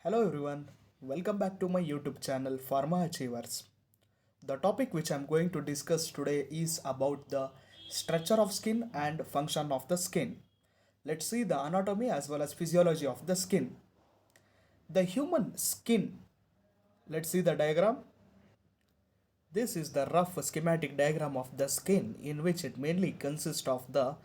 Hello everyone, welcome back to my YouTube channel Pharma Achievers. The topic which I'm going to discuss today is about the structure of skin and function of the skin. Let's see the anatomy as well as physiology of the skin. The human skin, let's see the diagram. This is the rough schematic diagram of the skin in which it mainly consists of the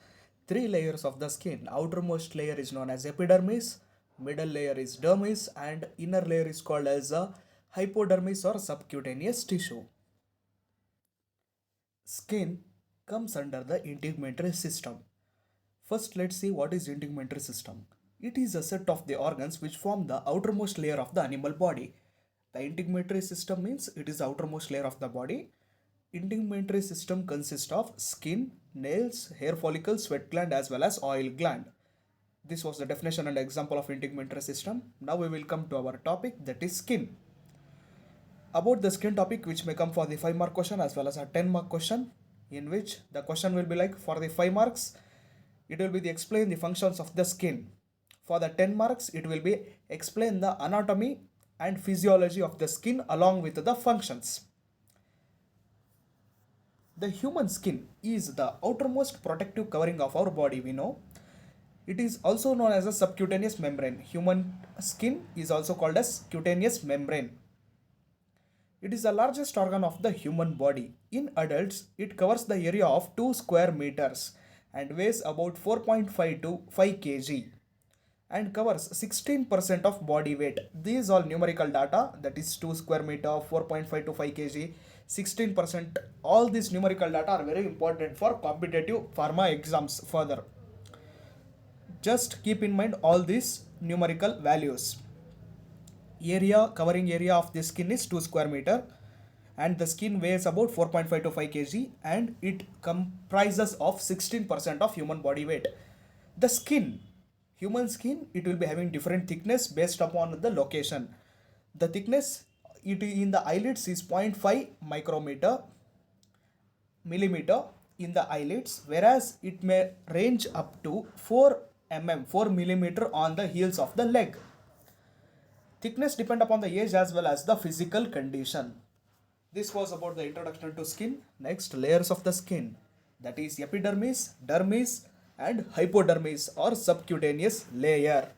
three layers of the skin. Outermost layer is known as epidermis, middle layer is dermis and inner layer is called as a hypodermis or subcutaneous tissue. Skin comes under the integumentary system. First, let's see what is integumentary system. It is a set of the organs which form the outermost layer of the animal body. The integumentary system means it is the outermost layer of the body. Integumentary system consists of skin, nails, hair follicles, sweat gland as well as oil gland. This was the definition and example of integumentary system. Now we will come to our topic, that is skin. About the skin topic, which may come for the 5 mark question as well as a 10 mark question, in which the question will be like, for the 5 marks it will be the explain the functions of the skin. For the 10 marks it will be explain the anatomy and physiology of the skin along with the functions. The human skin is the outermost protective covering of our body, we know. It is also known as a subcutaneous membrane. Human skin is also called as cutaneous membrane. It is the largest organ of the human body. In adults, it covers the area of 2 square meters and weighs about 4.5 to 5 kg and covers 16% of body weight. These are numerical data, that is 2 square meter, 4.5 to 5 kg, 16%. All these numerical data are very important for competitive pharma exams further. Just keep in mind all these numerical values. Covering area of the skin is 2 square meter and the skin weighs about 4.5 to 5 kg and it comprises of 16% of human body weight. The skin, human skin, it will be having different thickness based upon the location. The thickness in the eyelids is 0.5 millimeter in the eyelids, whereas it may range up to 4 millimeter on the heels of the leg. Thickness depend upon the age as well as the physical condition. This was about the introduction to skin. Next, layers of the skin, that is epidermis, dermis and hypodermis or subcutaneous layer.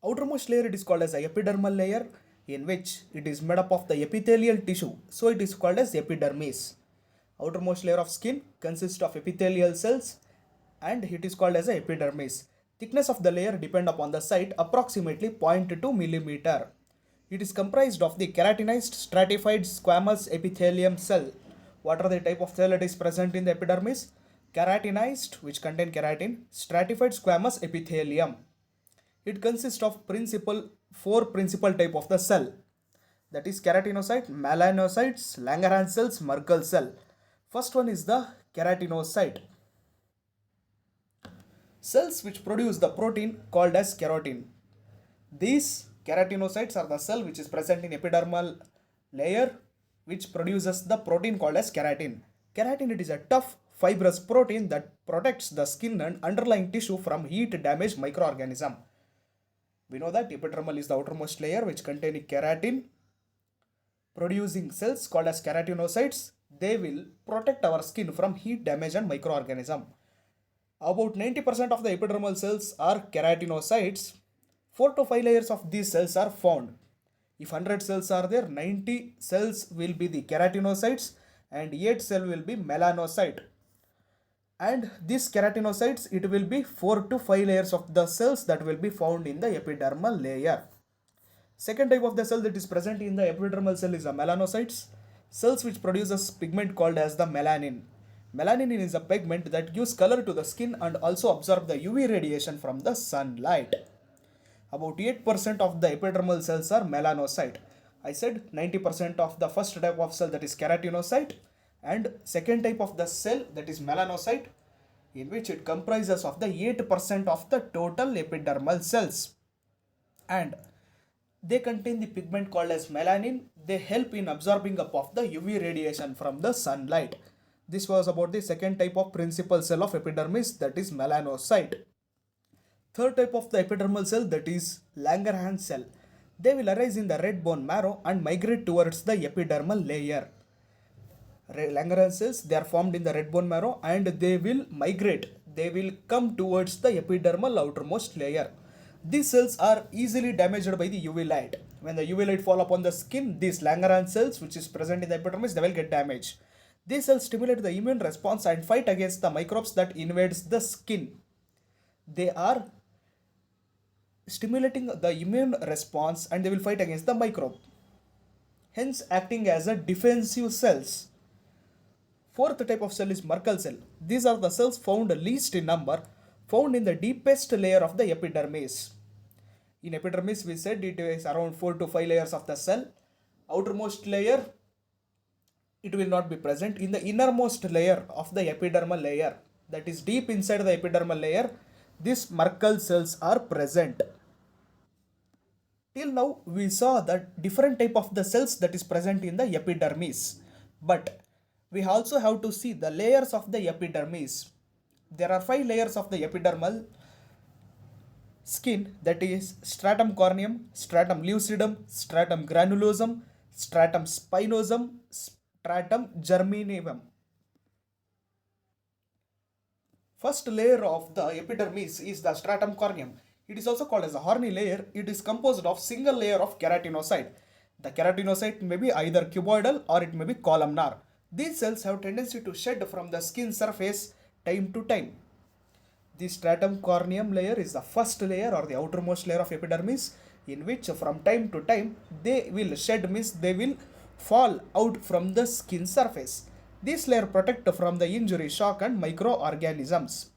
Outermost layer, it is called as a epidermal layer, in which it is made up of the epithelial tissue, so it is called as epidermis. Outermost layer of skin consists of epithelial cells and it is called as a epidermis. Thickness of the layer depend upon the site, approximately 0.2 millimeter. It is comprised of the keratinized stratified squamous epithelium cell. What are the type of cell that is present in the epidermis? Keratinized, which contain keratin, stratified squamous epithelium. It consists of four principal type of the cell, that is keratinocyte, melanocytes, Langerhans cells, Merkel cell. First one is the keratinocyte. Cells which produce the protein called as keratin. These keratinocytes are the cell which is present in epidermal layer which produces the protein called as keratin. Keratin, it is a tough fibrous protein that protects the skin and underlying tissue from heat damage microorganism. We know that epidermal is the outermost layer which contain keratin producing cells called as keratinocytes. They will protect our skin from heat damage and microorganism. About 90% of the epidermal cells are keratinocytes. 4 to 5 layers of these cells are found. If 100 cells are there, 90 cells will be the keratinocytes and 8 cells will be melanocyte. And these keratinocytes, it will be 4 to 5 layers of the cells that will be found in the epidermal layer. Second type of the cell that is present in the epidermal cell is the melanocytes, cells which produces pigment called as the melanin. Melanin is a pigment that gives color to the skin and also absorb the UV radiation from the sunlight. About 8% of the epidermal cells are melanocyte. I said 90% of the first type of cell, that is keratinocyte, and second type of the cell, that is melanocyte, in which it comprises of the 8% of the total epidermal cells. And they contain the pigment called as melanin. They help in absorbing up of the UV radiation from the sunlight. This was about the second type of principal cell of epidermis, that is melanocyte. Third type of the epidermal cell, that is Langerhans cell. They will arise in the red bone marrow and migrate towards the epidermal layer. Langerhans cells, they are formed in the red bone marrow and they will migrate. They will come towards the epidermal outermost layer. These cells are easily damaged by the UV light. When the UV light fall upon the skin, these Langerhans cells, which is present in the epidermis, they will get damaged. These cells stimulate the immune response and fight against the microbes that invades the skin. They are stimulating the immune response and they will fight against the microbe, hence acting as a defensive cells. Fourth type of cell is Merkel cell. These are the cells found least in number, found in the deepest layer of the epidermis. In epidermis, we said it is around 4 to 5 layers of the cell. Outermost layer, it will not be present. In the innermost layer of the epidermal layer, that is deep inside the epidermal layer, these Merkel cells are present. Till now, we saw that different type of the cells that is present in the epidermis. But we also have to see the layers of the epidermis. There are 5 layers of the epidermal skin, that is stratum corneum, stratum lucidum, stratum granulosum, stratum spinosum, stratum germinating. First layer of the epidermis is the stratum corneum. It is also called as a horny layer. It is composed of single layer of keratinocyte. The keratinocyte may be either cuboidal or it may be columnar. These cells have tendency to shed from the skin surface time to time. The stratum corneum layer is the first layer or the outermost layer of epidermis, in which from time to time they will shed, means they will fall out from the skin surface. This layer protect from the injury, shock and microorganisms.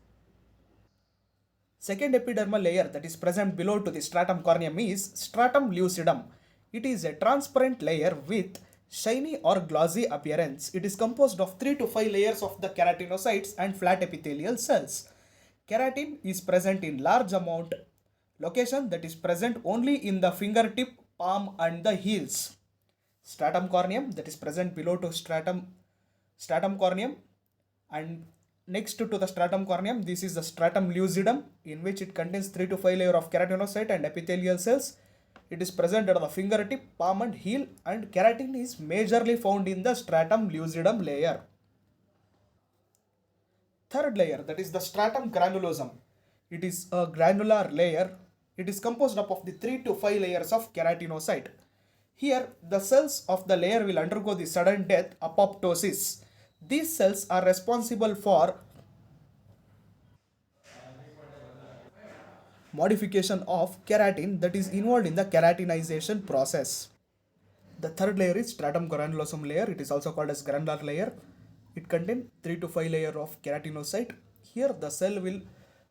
Second epidermal layer that is present below to the stratum corneum is stratum lucidum. It is a transparent layer with shiny or glossy appearance. It is composed of 3 to 5 layers of the keratinocytes and flat epithelial cells. Keratin is present in large amount location, that is present only in the fingertip, palm and the heels. Stratum corneum, that is present below to stratum corneum, and next to the stratum corneum, this is the stratum lucidum, in which it contains 3 to 5 layer of keratinocyte and epithelial cells. It is present at the fingertip, palm and heel, and keratin is majorly found in the stratum lucidum layer. Third layer, that is the stratum granulosum. It is a granular layer. It is composed up of the 3 to 5 layers of keratinocyte. Here, the cells of the layer will undergo the sudden death, apoptosis. These cells are responsible for modification of keratin, that is involved in the keratinization process. The third layer is stratum granulosum layer. It is also called as granular layer. It contains 3 to 5 layer of keratinocyte. Here the cell will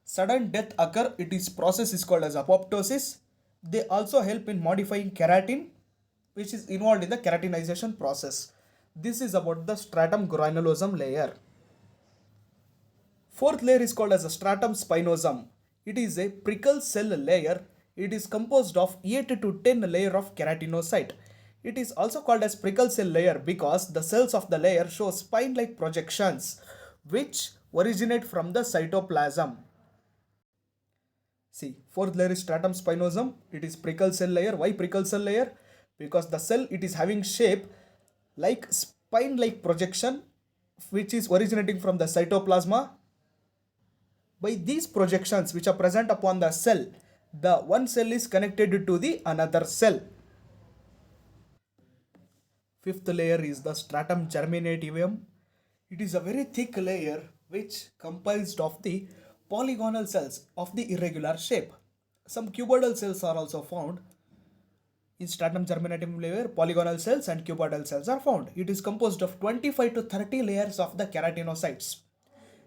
sudden death occur. Its process is called as apoptosis. They also help in modifying keratin, which is involved in the keratinization process. This is about the stratum granulosum layer. Fourth layer is called as a stratum spinosum. It is a prickle cell layer. It is composed of 8 to 10 layer of keratinocyte. It is also called as prickle cell layer because the cells of the layer show spine-like projections which originate from the cytoplasm. See, fourth layer is stratum spinosum. It is prickle cell layer. Why prickle cell layer? Because the cell, it is having shape like spine-like projection which is originating from the cytoplasma. By these projections which are present upon the cell, the one cell is connected to the another cell. Fifth layer is the stratum germinativum. It is a very thick layer which comprised of the polygonal cells of the irregular shape. Some cuboidal cells are also found. In stratum germinativum layer, polygonal cells and cuboidal cells are found. It is composed of 25 to 30 layers of the keratinocytes.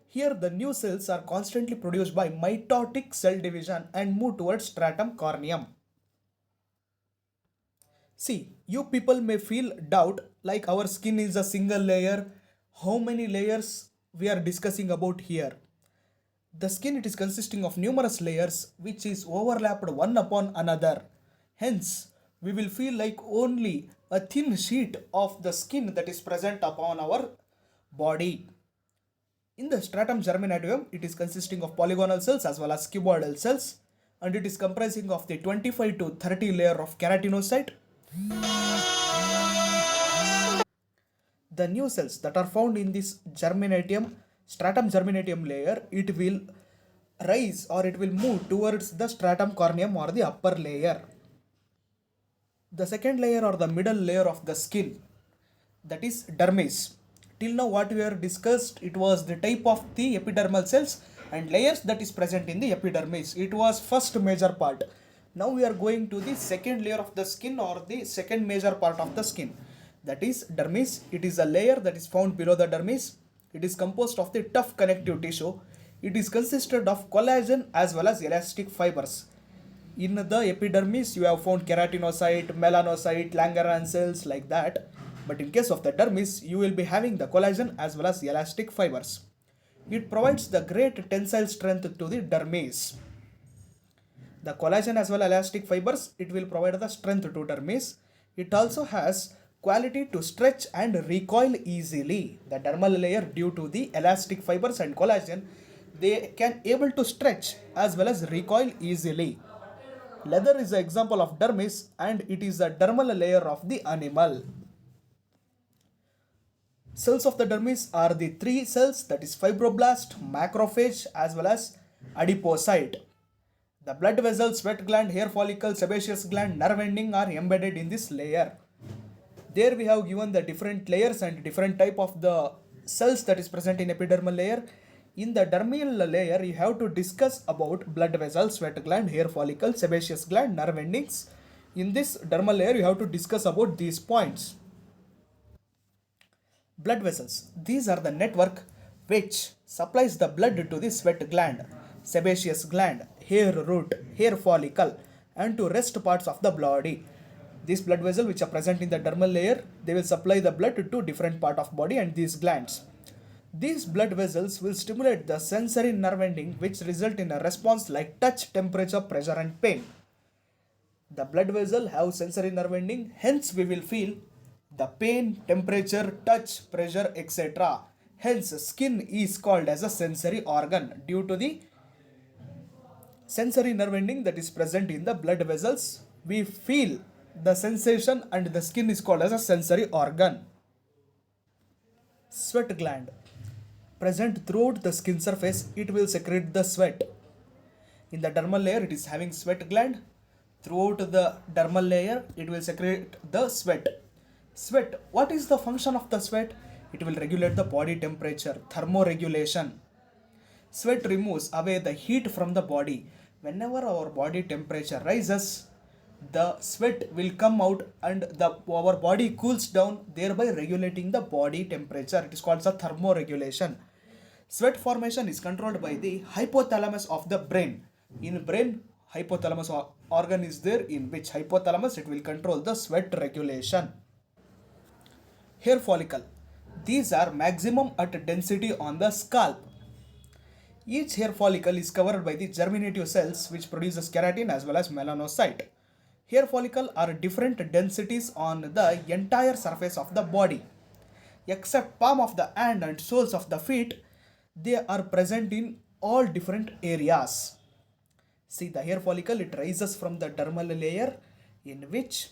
Here the new cells are constantly produced by mitotic cell division and move towards stratum corneum. See, you people may feel doubt like our skin is a single layer. How many layers we are discussing about here? The skin, it is consisting of numerous layers which is overlapped one upon another. Hence, we will feel like only a thin sheet of the skin that is present upon our body. In the stratum germinativum, it is consisting of polygonal cells as well as cuboidal cells. and it is comprising of the 25 to 30 layer of keratinocyte. The new cells that are found in this stratum germinating layer, it will rise or it will move towards the stratum corneum or the upper layer. The second layer or the middle layer of the skin, that is dermis. Till now what we have discussed, it was the type of the epidermal cells and layers that is present in the epidermis. It was first major part. Now we are going to the second layer of the skin or the second major part of the skin, that is dermis. It is a layer that is found below the dermis. It is composed of the tough connective tissue. It is consisted of collagen as well as elastic fibers. In the epidermis, you have found keratinocyte, melanocyte, Langerhans cells like that. But in case of the dermis, you will be having the collagen as well as elastic fibers. It provides the great tensile strength to the dermis. The collagen as well as elastic fibers, it will provide the strength to dermis. It also has quality to stretch and recoil easily. The dermal layer, due to the elastic fibers and collagen, they can able to stretch as well as recoil easily. Leather is an example of dermis and it is the dermal layer of the animal. Cells of the dermis are the three cells, that is fibroblast, macrophage as well as adipocyte. The blood vessel, sweat gland, hair follicle, sebaceous gland, nerve ending are embedded in this layer. There we have given the different layers and different type of the cells that is present in epidermal layer. In the dermal layer, you have to discuss about blood vessel, sweat gland, hair follicle, sebaceous gland, nerve endings. In this dermal layer, you have to discuss about these points. Blood vessels. These are the network which supplies the blood to the sweat gland, sebaceous gland, hair root, hair follicle, and to rest parts of the body. These blood vessels which are present in the dermal layer, they will supply the blood to different part of body and these glands. These blood vessels will stimulate the sensory nerve ending which result in a response like touch, temperature, pressure and pain. The blood vessel have sensory nerve ending, hence we will feel the pain, temperature, touch, pressure, etc. Hence skin is called as a sensory organ due to the sensory nerve ending that is present in the blood vessels. We feel the sensation and the skin is called as a sensory organ. Sweat gland. Present throughout the skin surface, it will secrete the sweat. In the dermal layer, it is having sweat gland. Throughout the dermal layer, it will secrete the sweat. Sweat. What is the function of the sweat? It will regulate the body temperature, thermoregulation. Sweat removes away the heat from the body. Whenever our body temperature rises, the sweat will come out and our body cools down, thereby regulating the body temperature. It is called the thermoregulation. Sweat formation is controlled by the hypothalamus of the brain. In brain, hypothalamus organ is there, in which hypothalamus it will control the sweat regulation. Hair follicle. These are maximum at density on the scalp. Each hair follicle is covered by the germinative cells which produces keratin as well as melanocyte. Hair follicle are different densities on the entire surface of the body. Except palm of the hand and soles of the feet, they are present in all different areas. See, the hair follicle, it rises from the dermal layer in which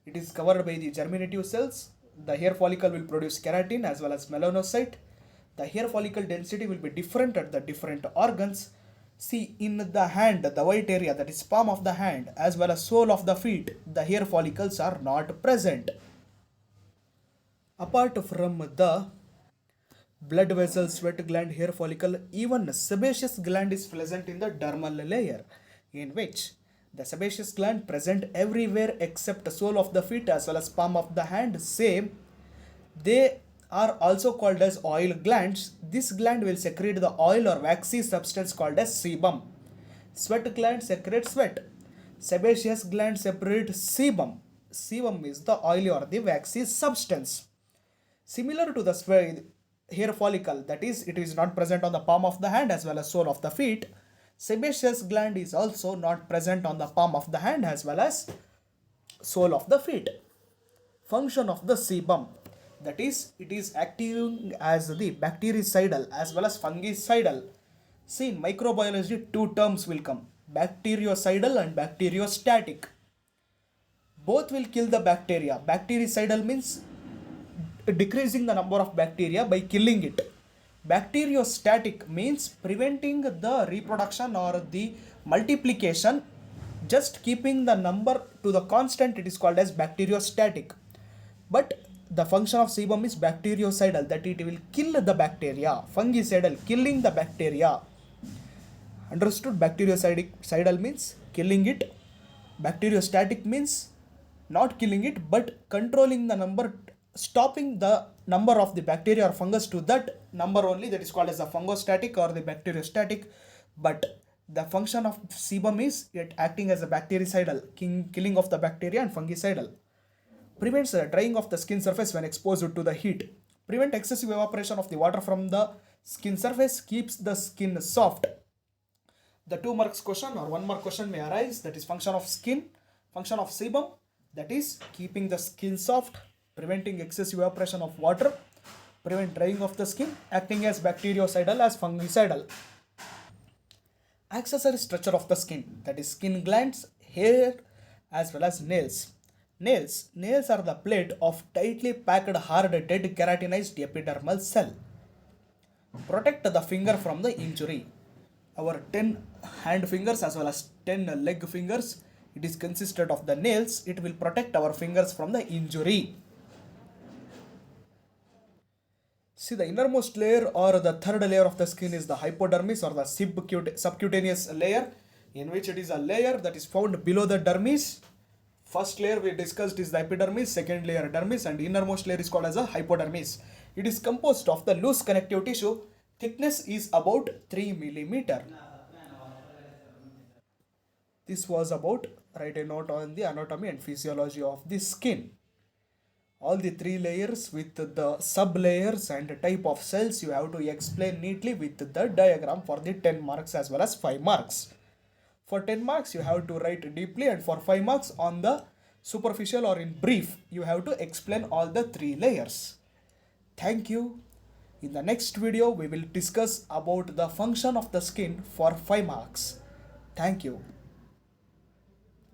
it is covered by the germinative cells. The hair follicle will produce keratin as well as melanocyte. The hair follicle density will be different at the different organs. See, in the hand, the white area, that is palm of the hand as well as sole of the feet, the hair follicles are not present. Apart from the blood vessel, sweat gland, hair follicle, even sebaceous gland is present in the dermal layer, in which the sebaceous gland present everywhere except the sole of the feet as well as palm of the hand. Same, they are also called as oil glands. This gland will secrete the oil or waxy substance called as sebum. Sweat gland secretes sweat. Sebaceous gland separates sebum. Sebum is the oily or the waxy substance. Similar to the hair follicle, that is, it is not present on the palm of the hand as well as sole of the feet. Sebaceous gland is also not present on the palm of the hand as well as sole of the feet. Function of the sebum, that is, it is acting as the bactericidal as well as fungicidal. See, in microbiology, two terms will come. bactericidal and bacteriostatic. Both will kill the bacteria. Bactericidal means decreasing the number of bacteria by killing it. Bacteriostatic means preventing the reproduction or the multiplication, just keeping the number to the constant. It is called as bacteriostatic. But the function of sebum is bactericidal, that it will kill the bacteria. Fungicidal, killing the bacteria. Understood? Bactericidal means killing it. Bacteriostatic means not killing it but controlling the number, stopping the number of the bacteria or fungus to that number only. That is called as the fungostatic or the bacteriostatic. But the function of sebum is it acting as a bactericidal, killing of the bacteria, and fungicidal. Prevents the drying of the skin surface when exposed to the heat. Prevent excessive evaporation of the water from the skin surface. Keeps the skin soft. The 2 marks question or 1 mark question may arise, that is function of skin, function of sebum, that is keeping the skin soft, preventing excessive evaporation of water, prevent drying of the skin, acting as bactericidal as fungicidal. Accessory structure of the skin, that is skin glands, hair as well as nails. Nails are the plate of tightly packed hard dead keratinized epidermal cell. Protect the finger from the injury. Our 10 hand fingers as well as 10 leg fingers, it is consisted of the nails. It will protect our fingers from the injury. See, the innermost layer or the third layer of the skin is the hypodermis or the subcutaneous layer, in which it is a layer that is found below the dermis. First layer we discussed is the epidermis, second layer dermis, and innermost layer is called as a hypodermis. It is composed of the loose connective tissue. Thickness is about 3 mm. This was about write a note on the anatomy and physiology of the skin. All the 3 layers with the sub layers and type of cells you have to explain neatly with the diagram for the 10 marks as well as 5 marks. For 10 marks you have to write deeply, and for 5 marks on the superficial or in brief you have to explain all the 3 layers. Thank you. In the next video we will discuss about the function of the skin for 5 marks. Thank you.